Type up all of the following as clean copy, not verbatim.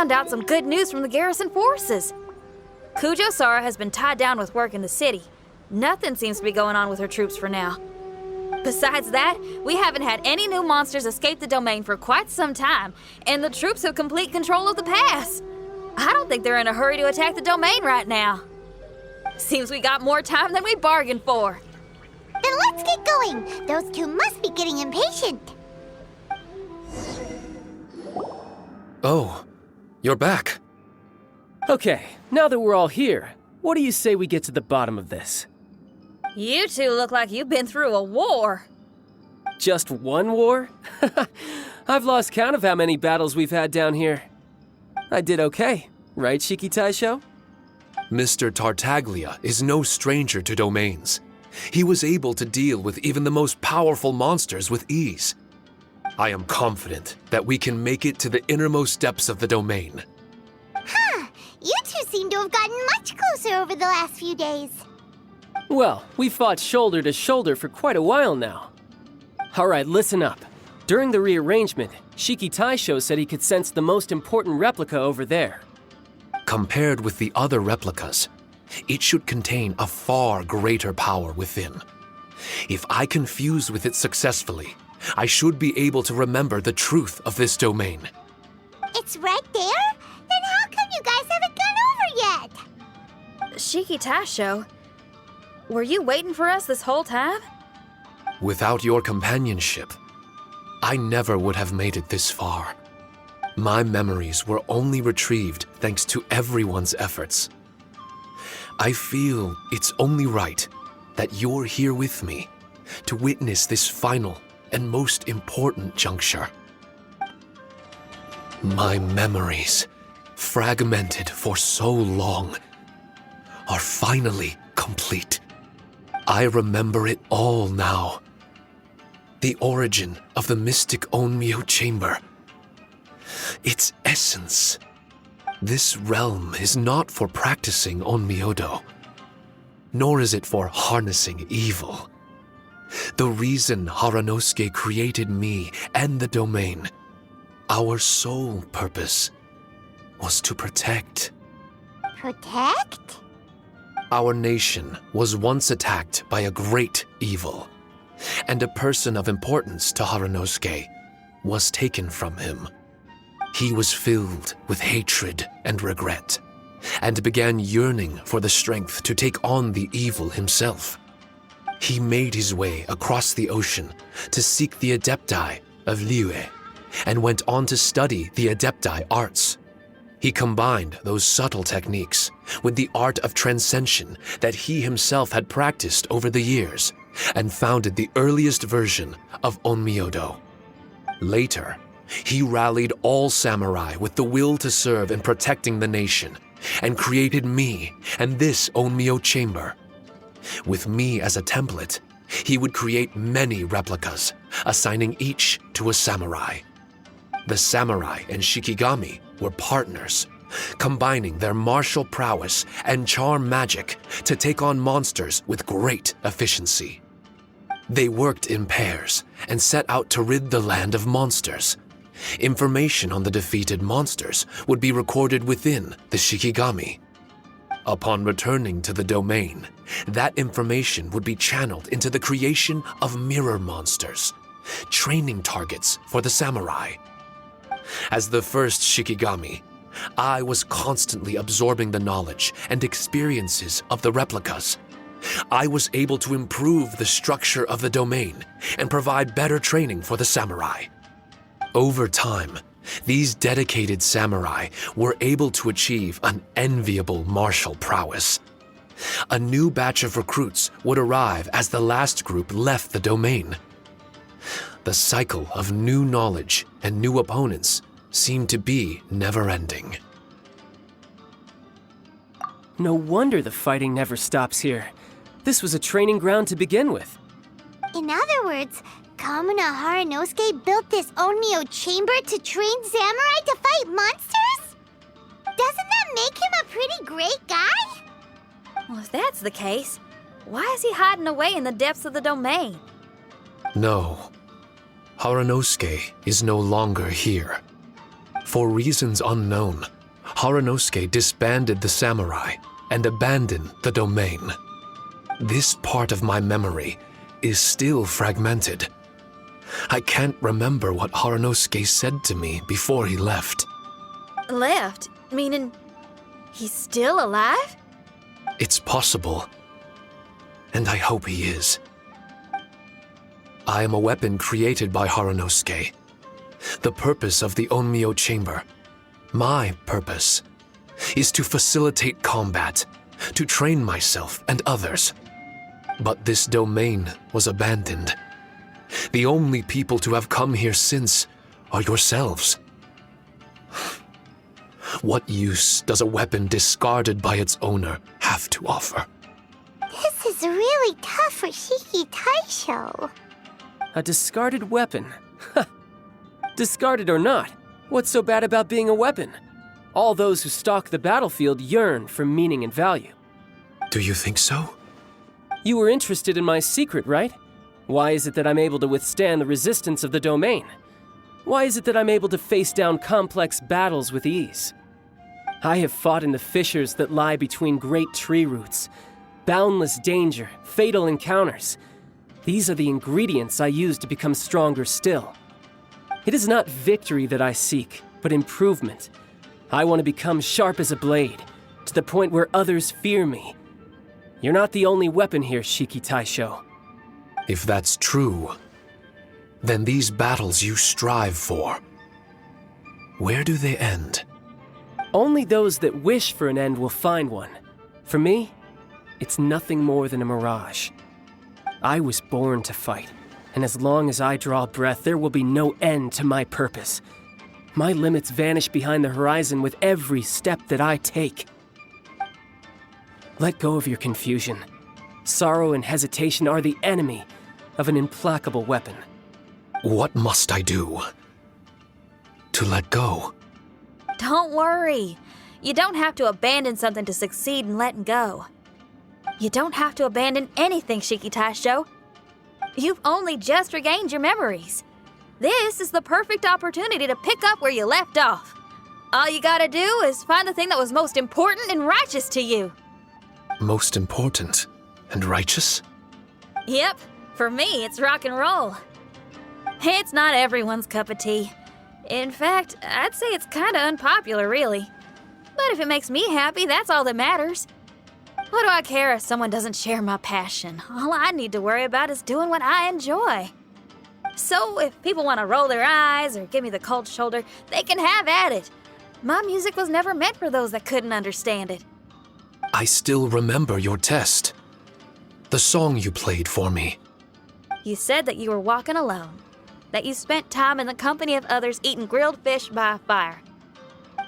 found out some good news from the garrison forces. Kujo-Sara has been tied down with work in the city. Nothing seems to be going on with her troops for now. Besides that, we haven't had any new monsters escape the domain for quite some time, and the troops have complete control of the pass. I don't think they're in a hurry to attack the domain right now. Seems we got more time than we bargained for. Then let's get going. Those two must be getting impatient. Oh, you're back. Okay, now that we're all here, what do you say we get to the bottom of this? You two look like you've been through a war. Just one war? I've lost count of how many battles we've had down here. I did okay, right, Shiki Taisho? Mr. Tartaglia is no stranger to domains. He was able to deal with even the most powerful monsters with ease. I am confident that we can make it to the innermost depths of the domain. Huh, you two seem to have gotten much closer over the last few days. Well, we fought shoulder to shoulder for quite a while now. Alright, listen up. During the rearrangement, Shiki Taisho said he could sense the most important replica over there. Compared with the other replicas, it should contain a far greater power within. If I can fuse with it successfully, I should be able to remember the truth of this domain. It's right there? Then how come you guys haven't gone over yet? Shiki Taisho, were you waiting for us this whole time? Without your companionship, I never would have made it this far. My memories were only retrieved thanks to everyone's efforts. I feel it's only right that you're here with me to witness this final and most important juncture. My memories, fragmented for so long, are finally complete. I remember it all now. The origin of the mystic Onmyo chamber. Its essence. This realm is not for practicing Onmyodo, nor is it for harnessing evil. The reason Haranosuke created me and the domain, our sole purpose, was to protect. Protect? Our nation was once attacked by a great evil, and a person of importance to Haranosuke was taken from him. He was filled with hatred and regret, and began yearning for the strength to take on the evil himself. He made his way across the ocean to seek the Adepti of Liyue, and went on to study the Adepti arts. He combined those subtle techniques with the art of transcension that he himself had practiced over the years, and founded the earliest version of Onmyodo. Later, he rallied all samurai with the will to serve in protecting the nation, and created me and this Onmyo chamber. With me as a template, he would create many replicas, assigning each to a samurai. The samurai and Shikigami were partners, combining their martial prowess and charm magic to take on monsters with great efficiency. They worked in pairs and set out to rid the land of monsters. Information on the defeated monsters would be recorded within the Shikigami. Upon returning to the domain, that information would be channeled into the creation of mirror monsters, training targets for the samurai. As the first Shikigami, I was constantly absorbing the knowledge and experiences of the replicas. I was able to improve the structure of the domain and provide better training for the samurai. Over time, these dedicated samurai were able to achieve an enviable martial prowess. A new batch of recruits would arrive as the last group left the domain. The cycle of new knowledge and new opponents seemed to be never-ending. No wonder the fighting never stops here. This was a training ground to begin with. In other words, Kamuna Haranosuke built this Onmyo chamber to train samurai to fight monsters? Doesn't that make him a pretty great guy? Well, if that's the case, why is he hiding away in the depths of the domain? No, Haranosuke is no longer here. For reasons unknown, Haranosuke disbanded the samurai and abandoned the domain. This part of my memory is still fragmented. I can't remember what Haranosuke said to me before he left. Left? Meaning he's still alive? It's possible, and I hope he is. I am a weapon created by Haranosuke. The purpose of the Onmyo Chamber, my purpose, is to facilitate combat, to train myself and others. But this domain was abandoned. The only people to have come here since are yourselves. What use does a weapon discarded by its owner have to offer? This is really tough for Shiki Taisho. A discarded weapon? Discarded or not, what's so bad about being a weapon? All those who stalk the battlefield yearn for meaning and value. Do you think so? You were interested in my secret, right? Why is it that I'm able to withstand the resistance of the domain? Why is it that I'm able to face down complex battles with ease? I have fought in the fissures that lie between great tree roots. Boundless danger, fatal encounters. These are the ingredients I use to become stronger still. It is not victory that I seek, but improvement. I want to become sharp as a blade, to the point where others fear me. You're not the only weapon here, Shiki Taisho. If that's true, then these battles you strive for, where do they end? Only those that wish for an end will find one. For me, it's nothing more than a mirage. I was born to fight, and as long as I draw breath, there will be no end to my purpose. My limits vanish behind the horizon with every step that I take. Let go of your confusion. Sorrow and hesitation are the enemy of an implacable weapon. What must I do to let go? Don't worry. You don't have to abandon something to succeed in letting go. You don't have to abandon anything, Shiki Taisho. You've only just regained your memories. This is the perfect opportunity to pick up where you left off. All you gotta do is find the thing that was most important and righteous to you. Most important and righteous? Yep, for me, it's rock and roll. It's not everyone's cup of tea. In fact, I'd say it's kinda unpopular, really. But if it makes me happy, that's all that matters. What do I care if someone doesn't share my passion? All I need to worry about is doing what I enjoy. So if people want to roll their eyes or give me the cold shoulder, they can have at it. My music was never meant for those that couldn't understand it. I still remember your test. The song you played for me. You said that you were walking alone, that you spent time in the company of others eating grilled fish by a fire.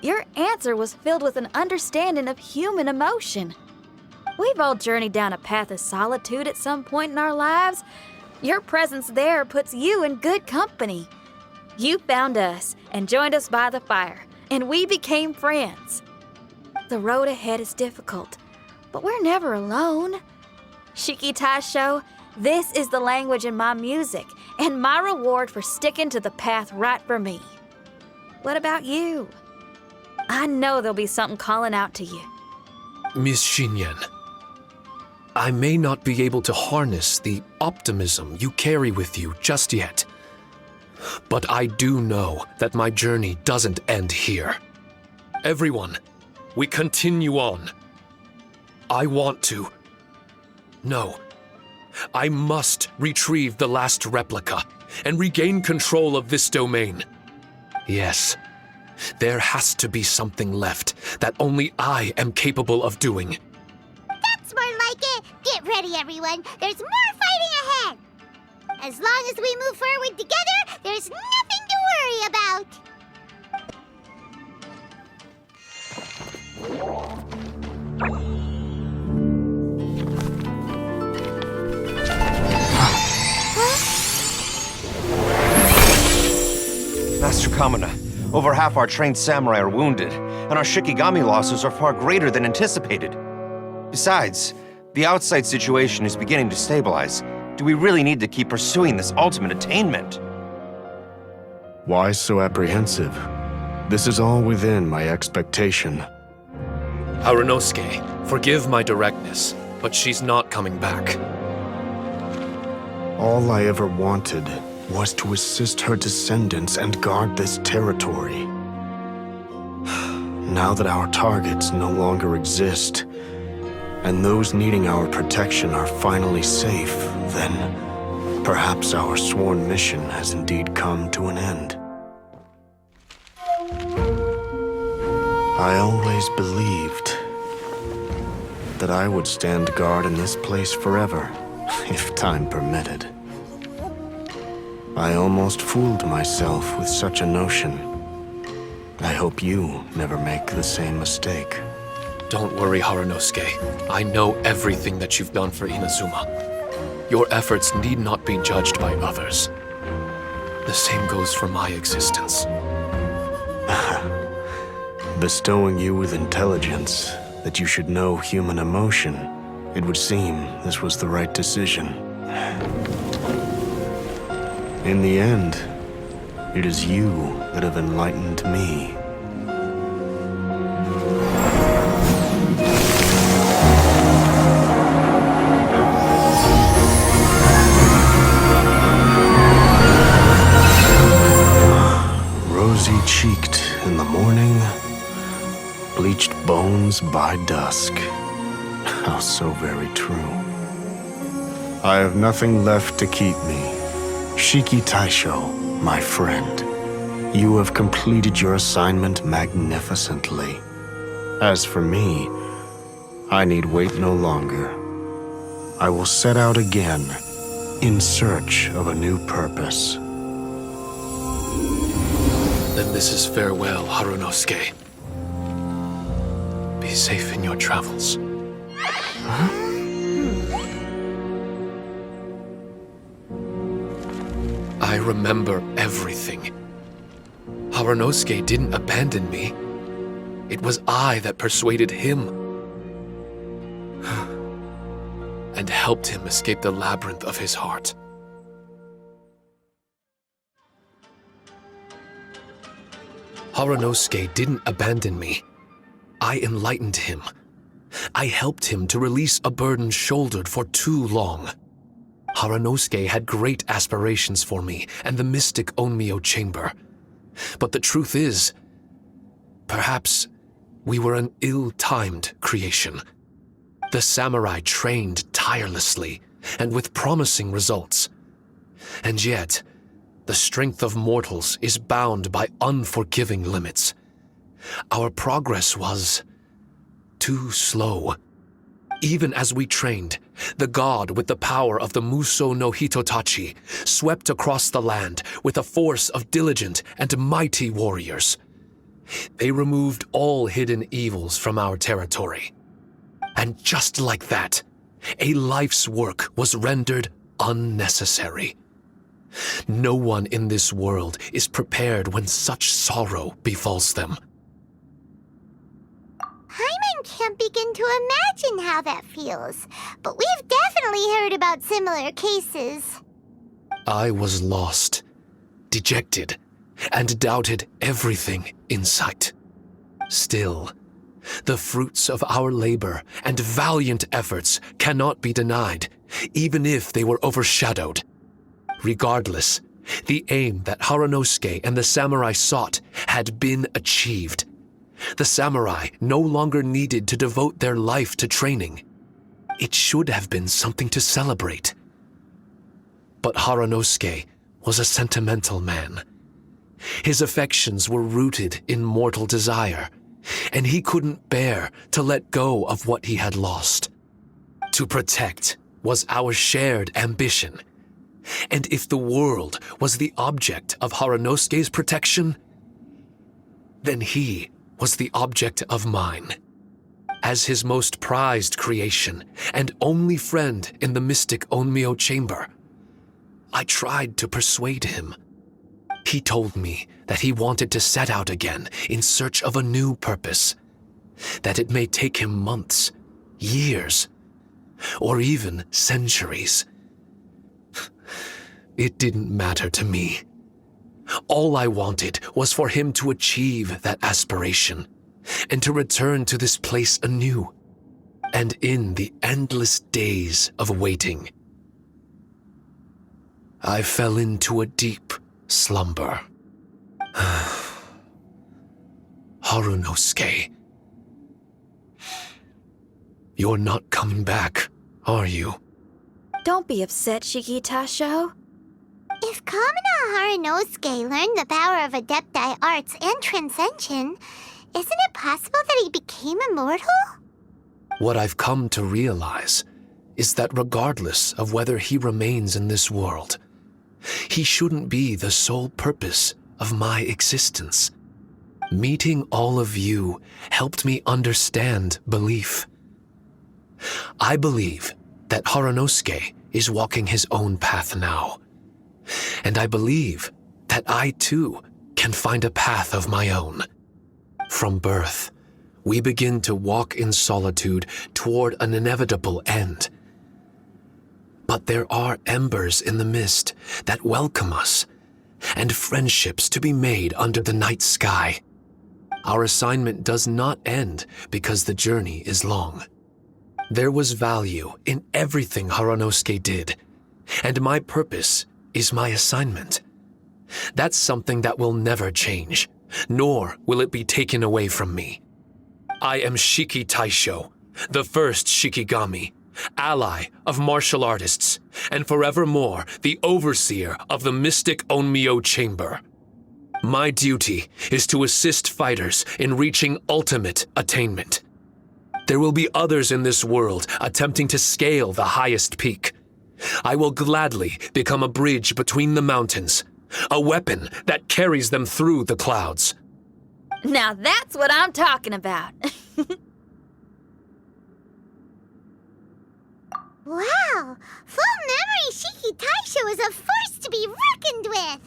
Your answer was filled with an understanding of human emotion. We've all journeyed down a path of solitude at some point in our lives. Your presence there puts you in good company. You found us and joined us by the fire, and we became friends. The road ahead is difficult, but we're never alone. Shiki Taisho, this is the language in my music, and my reward for sticking to the path right for me. What about you? I know there'll be something calling out to you. Miss Shinyan, I may not be able to harness the optimism you carry with you just yet, but I do know that my journey doesn't end here. Everyone, we continue on. I want to. No, I must retrieve the last replica and regain control of this domain. Yes, there has to be something left that only I am capable of doing. That's more like it. Get ready, everyone. There's more fighting ahead. As long as we move forward together, there's nothing to worry about. Master Kamina, over half our trained samurai are wounded, and our Shikigami losses are far greater than anticipated. Besides, the outside situation is beginning to stabilize. Do we really need to keep pursuing this ultimate attainment? Why so apprehensive? This is all within my expectation. Harunosuke, forgive my directness, but she's not coming back. All I ever wanted was to assist her descendants and guard this territory. Now that our targets no longer exist, and those needing our protection are finally safe, then perhaps our sworn mission has indeed come to an end. I always believed that I would stand guard in this place forever, if time permitted. I almost fooled myself with such a notion. I hope you never make the same mistake. Don't worry, Harunosuke. I know everything that you've done for Inazuma. Your efforts need not be judged by others. The same goes for my existence. Bestowing you with intelligence, that you should know human emotion, it would seem this was the right decision. In the end, it is you that have enlightened me. Rosy-cheeked in the morning, bleached bones by dusk. How so very true. I have nothing left to keep me. Shiki Taisho, my friend, you have completed your assignment magnificently. As for me, I need wait no longer. I will set out again, in search of a new purpose. Then this is farewell, Harunosuke. Be safe in your travels. I remember everything. Harunosuke didn't abandon me. It was I that persuaded him and helped him escape the labyrinth of his heart. Harunosuke didn't abandon me. I enlightened him. I helped him to release a burden shouldered for too long. Harunosuke had great aspirations for me and the mystic Onmyo chamber. But the truth is, perhaps we were an ill-timed creation. The samurai trained tirelessly and with promising results. And yet, the strength of mortals is bound by unforgiving limits. Our progress was too slow. Even as we trained, the god with the power of the Muso no Hitotachi swept across the land with a force of diligent and mighty warriors. They removed all hidden evils from our territory. And just like that, a life's work was rendered unnecessary. No one in this world is prepared when such sorrow befalls them. Hyman can't begin to imagine how that feels, but we've definitely heard about similar cases. I was lost, dejected, and doubted everything in sight. Still, the fruits of our labor and valiant efforts cannot be denied, even if they were overshadowed. Regardless, the aim that Harunosuke and the samurai sought had been achieved. The samurai no longer needed to devote their life to training. It should have been something to celebrate. But Harunosuke was a sentimental man. His affections were rooted in mortal desire, and he couldn't bear to let go of what he had lost. To protect was our shared ambition. And if the world was the object of Harunosuke's protection, then he was the object of mine. As his most prized creation and only friend in the mystic Onmyo chamber, I tried to persuade him. He told me that he wanted to set out again in search of a new purpose, that it may take him months, years, or even centuries. It didn't matter to me. All I wanted was for him to achieve that aspiration and to return to this place anew. And in the endless days of waiting, I fell into a deep slumber. Harunosuke, you're not coming back, are you? Don't be upset, Shikitasho. If Kamina Harunosuke learned the power of Adepti arts and Transcension, isn't it possible that he became immortal? What I've come to realize is that regardless of whether he remains in this world, he shouldn't be the sole purpose of my existence. Meeting all of you helped me understand belief. I believe that Harunosuke is walking his own path now. And I believe that I too can find a path of my own. From birth, we begin to walk in solitude toward an inevitable end. But there are embers in the mist that welcome us, and friendships to be made under the night sky. Our assignment does not end because the journey is long. There was value in everything Harunosuke did, and my purpose is my assignment. That's something that will never change, nor will it be taken away from me. I am Shiki Taisho, the first Shikigami, ally of martial artists, and forevermore the overseer of the mystic Onmyo Chamber. My duty is to assist fighters in reaching ultimate attainment. There will be others in this world attempting to scale the highest peak. I will gladly become a bridge between the mountains, a weapon that carries them through the clouds. Now that's what I'm talking about. Wow! Full memory Shiki Taisho is a force to be reckoned with!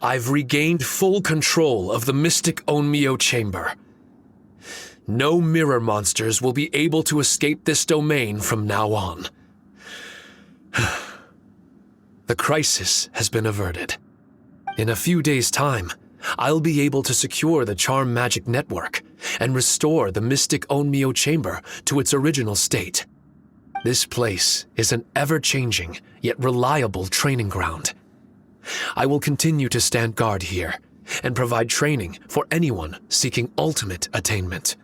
I've regained full control of the mystic Onmyo Chamber. No mirror monsters will be able to escape this domain from now on. The crisis has been averted. In a few days' time, I'll be able to secure the charm magic network and restore the mystic Onmyo Chamber to its original state. This place is an ever-changing yet reliable training ground. I will continue to stand guard here and provide training for anyone seeking ultimate attainment.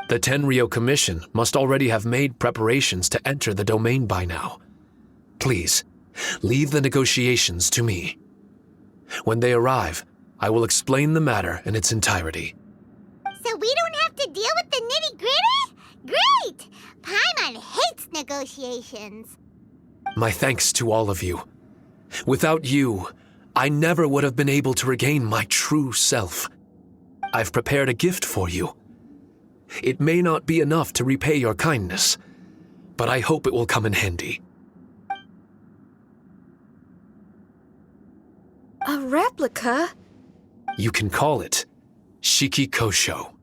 The Tenryo Commission must already have made preparations to enter the domain by now. Please, leave the negotiations to me. When they arrive, I will explain the matter in its entirety. So we don't have to deal with the nitty-gritty? Great! Paimon hates negotiations. My thanks to all of you. Without you, I never would have been able to regain my true self. I've prepared a gift for you. It may not be enough to repay your kindness, but I hope it will come in handy. A replica? You can call it Shikikosho.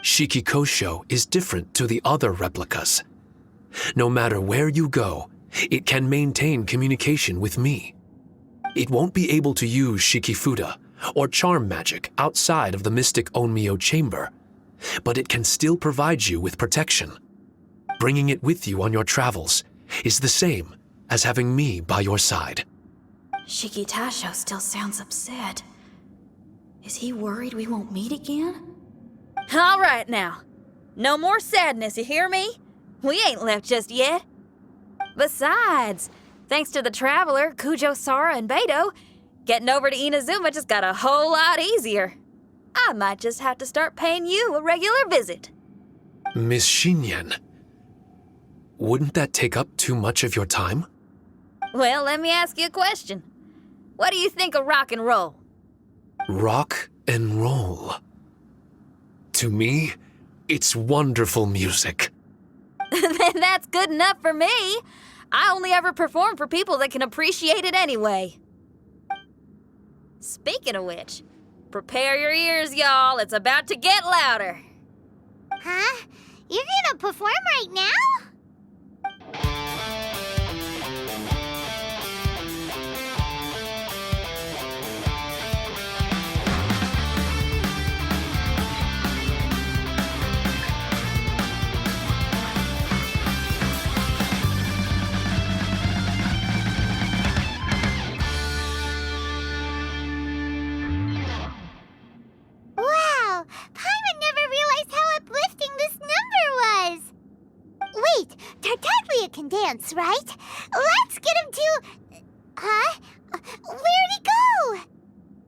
Shikikosho is different to the other replicas. No matter where you go, it can maintain communication with me. It won't be able to use Shikifuda or charm magic outside of the mystic Onmyo Chamber, but it can still provide you with protection. Bringing it with you on your travels is the same as having me by your side. Shikitasho still sounds upset. Is he worried we won't meet again? All right now. No more sadness, you hear me? We ain't left just yet. Besides, thanks to the Traveler, Kujo, Sara, and Beto, getting over to Inazuma just got a whole lot easier. I might just have to start paying you a regular visit. Miss Shinyan, wouldn't that take up too much of your time? Well, let me ask you a question. What do you think of rock and roll? Rock and roll. To me, it's wonderful music. Then that's good enough for me. I only ever perform for people that can appreciate it anyway. Speaking of which, prepare your ears, y'all. It's about to get louder. Huh? You're gonna perform right now? Tartaglia can dance, right? Let's get him to... Huh? Where'd he go?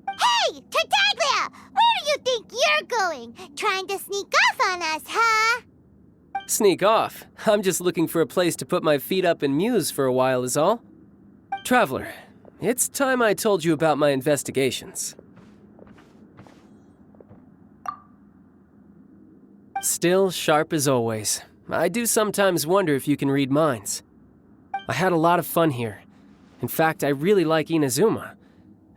Hey, Tartaglia! Where do you think you're going? Trying to sneak off on us, huh? Sneak off? I'm just looking for a place to put my feet up and muse for a while is all. Traveler, it's time I told you about my investigations. Still sharp as always. I do sometimes wonder if you can read minds. I had a lot of fun here. In fact, I really like Inazuma,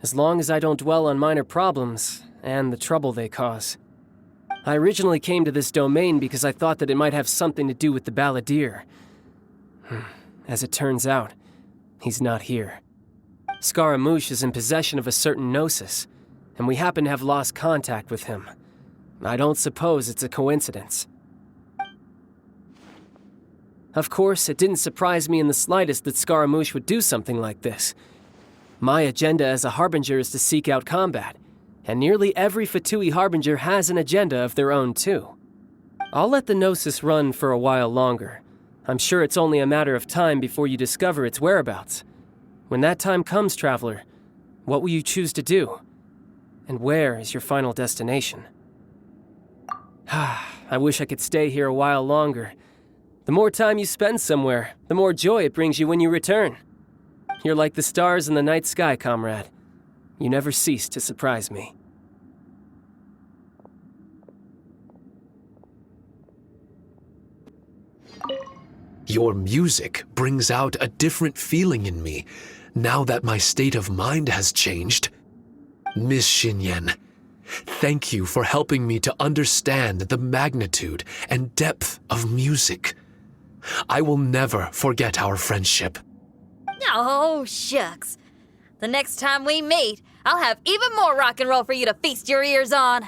as long as I don't dwell on minor problems and the trouble they cause. I originally came to this domain because I thought that it might have something to do with the balladeer. As it turns out, he's not here. Scaramouche is in possession of a certain gnosis, and we happen to have lost contact with him. I don't suppose it's a coincidence. Of course, it didn't surprise me in the slightest that Scaramouche would do something like this. My agenda as a Harbinger is to seek out combat, and nearly every Fatui Harbinger has an agenda of their own too. I'll let the Gnosis run for a while longer. I'm sure it's only a matter of time before you discover its whereabouts. When that time comes, Traveler, what will you choose to do? And where is your final destination? I wish I could stay here a while longer. The more time you spend somewhere, the more joy it brings you when you return. You're like the stars in the night sky, comrade. You never cease to surprise me. Your music brings out a different feeling in me now that my state of mind has changed. Miss Xinyan, thank you for helping me to understand the magnitude and depth of music. I will never forget our friendship. Oh, shucks. The next time we meet, I'll have even more rock and roll for you to feast your ears on.